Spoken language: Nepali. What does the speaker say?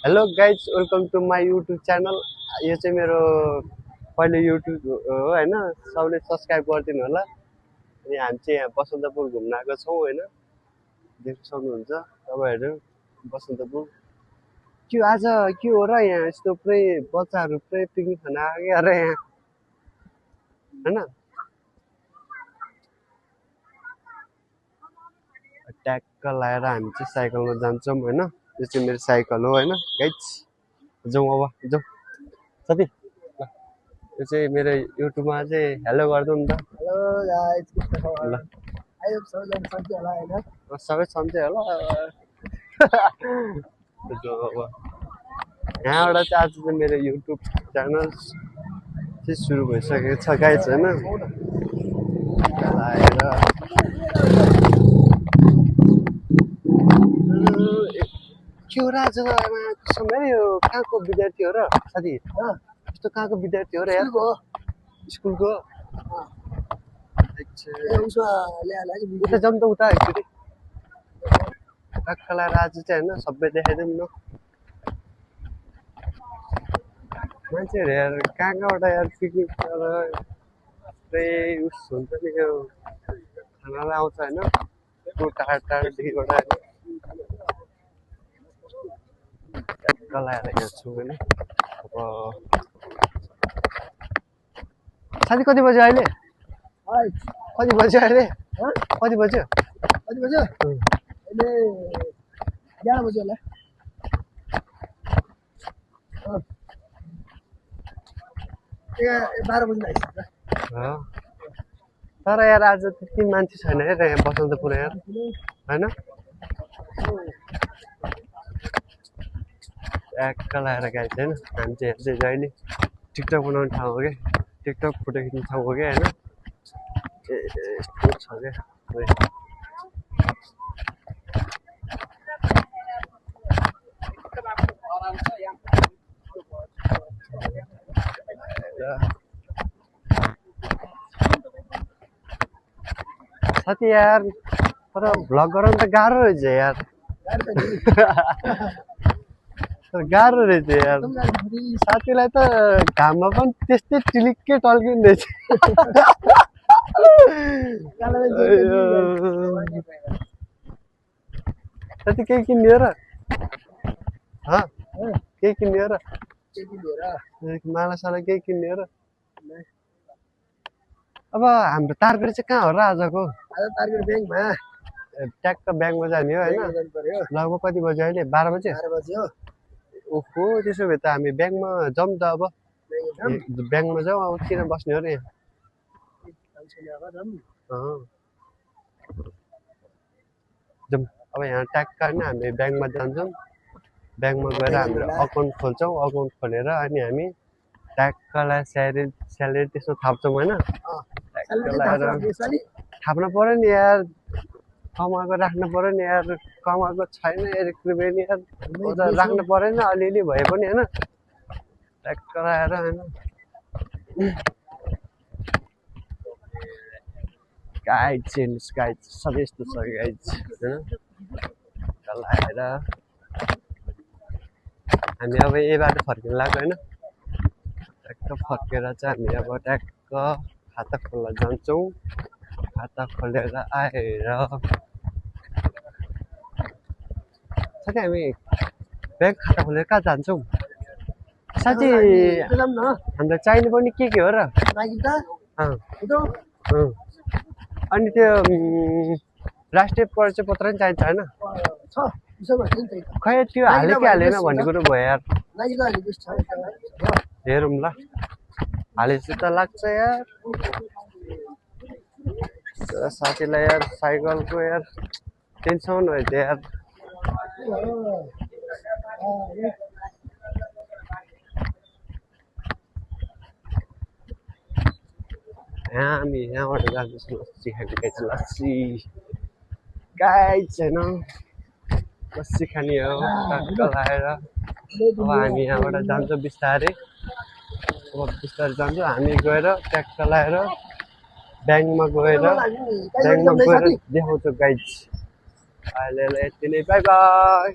Hello guys welcome to my YouTube channel. यो चाहिँ मेरो पहिलो युट्युब हो होइन, सबले सब्सक्राइब गरिदिनु होला। अनि हामी चाहिँ यहाँ बसन्तपुर घुम्न आएको छौँ होइन, देख्न सक्नुहुन्छ तपाईँहरू बसन्तपुर। के आज के हो र यहाँ यस्तो पुरै बच्चाहरू पुरै पिकनिक खान आएको र यहाँ होइन। ट्याक्क लगाएर हामी चाहिँ साइकलमा जान्छौँ होइन। यो चाहिँ मेरो साइकल हो होइन गाइज। जाउँ अब जाउँ साथी। यो चाहिँ मेरो युट्युबमा चाहिँ हेलो गरिदिउँ नि त। हेलो गाइस, के छ खबर? ल आई होप सबैजना सन्चै होला हैन? सबै सन्चै होला। अब यहाँबाट चाहिँ आज चाहिँ मेरो युट्युब च्यानल चाहिँ सुरु भइसकेको छ गाइस होइन। आएर के हो र आज मेरो यो कहाँको विद्यार्थी हो र साथी? यस्तो कहाँको विद्यार्थी हो र यार? स्कुलको उता जाउँ त उता एकचोटि टक्क लगाएर आज चाहिँ होइन सबै देखाइदिउँ न मान्छेहरू यार। कहाँ कहाँबाट यार पिकनिक पुरै उस हुन्छ नि यो खानालाई आउँछ होइन, टाढा टाढादेखिबाट होइन। टक्क लगाएर हेर्छु होइन। अब साथी कति बज्यो अहिले? कति बज्यो अहिले? कति बज्यो? कति बज्यो? अहिले 11 बज्यो होला। 12 बज्न आइसक्यो। तर यार आज त्यति मान्छे छैन यार यहाँ बसन्तपुर यार होइन। ट्याक्क लगाएर गाइस होइन। हामी चाहिँ यहाँ चाहिँ जहिले टिकटक बनाउने ठाउँ हो क्या, टिकटक फोटो खिच्ने ठाउँ हो क्या होइन। यस्तो छ क्या साथी यार। तर भ्लग गराउनु त गाह्रो रहेछ यार। गाह्रो रहेछ यार। साथीलाई त घाममा पनि त्यस्तै टिलिक्कै टल्किँदैछ। साथी केही किन्ने हो र? केही किन्ने हो र? मालासाला केही किन्ने हो र? अब हाम्रो टार्गेट चाहिँ कहाँ हो र आजको? ट्याक्क ब्याङ्कमा जाने हो होइन। लगभग कति बज्यो अहिले? 12 बज्यो। ओहो त्यसो भए त हामी ब्याङ्कमा जाउँ त अब। ब्याङ्कमा जाउँ अब, किन बस्ने हो र यहाँ। जाउँ अब यहाँ ट्याक्क होइन हामी ब्याङ्कमा जान्छौँ। ब्याङ्कमा गएर हाम्रो अकाउन्ट खोल्छौँ। अकाउन्ट खोलेर अनि हामी ट्याक्कलाई स्यालेरी त्यस्तो थाप्छौँ होइन। थाप्न पऱ्यो नि यार, कमाएको राख्नु पऱ्यो नि यार। कमाएको छैन 1 रुपियाँ नि यार, राख्नु पऱ्यो नि अलिअलि भए पनि होइन। ट्याक्क लगाएर होइन गाइड चाहिँ गाइड सबै यस्तो छ गाइड होइन। लगाएर हामी अब यही बाटो फर्किन लाग्यो होइन। ट्याक्क फर्केर चाहिँ हामी अब ट्याक्क खाता खोल्न जान्छौँ। खाता खोलेर आएर साथी हामी ब्याङ्क खाता खोलेर कहाँ जान्छौँ साथी? हामीलाई चाहिने पनि के हो र? अनि त्यो राष्ट्रिय परिचय पत्र नि चाहिन्छ होइन? खै त्यो हाले कि हालेन भन्ने कुरो भयो यार। हेरौँ ल, हालेपछि त लाग्छ यार। साथीलाई यार साइकलको यार टेन्सन भयो यार। हामी यहाँबाट जाँदैछौँ लस्सी खाने गाइस। लस्सी गाइस होइन, लस्सी खाने हो टक्क लगाएर। अब हामी यहाँबाट जान्छौँ बिस्तारै। अब बिस्तारै जान्छौँ हामी गएर ट्याक्क लगाएर ब्याङ्कमा गएर देखाउँछु गाइस। अहिले यति नै, बाई बाई।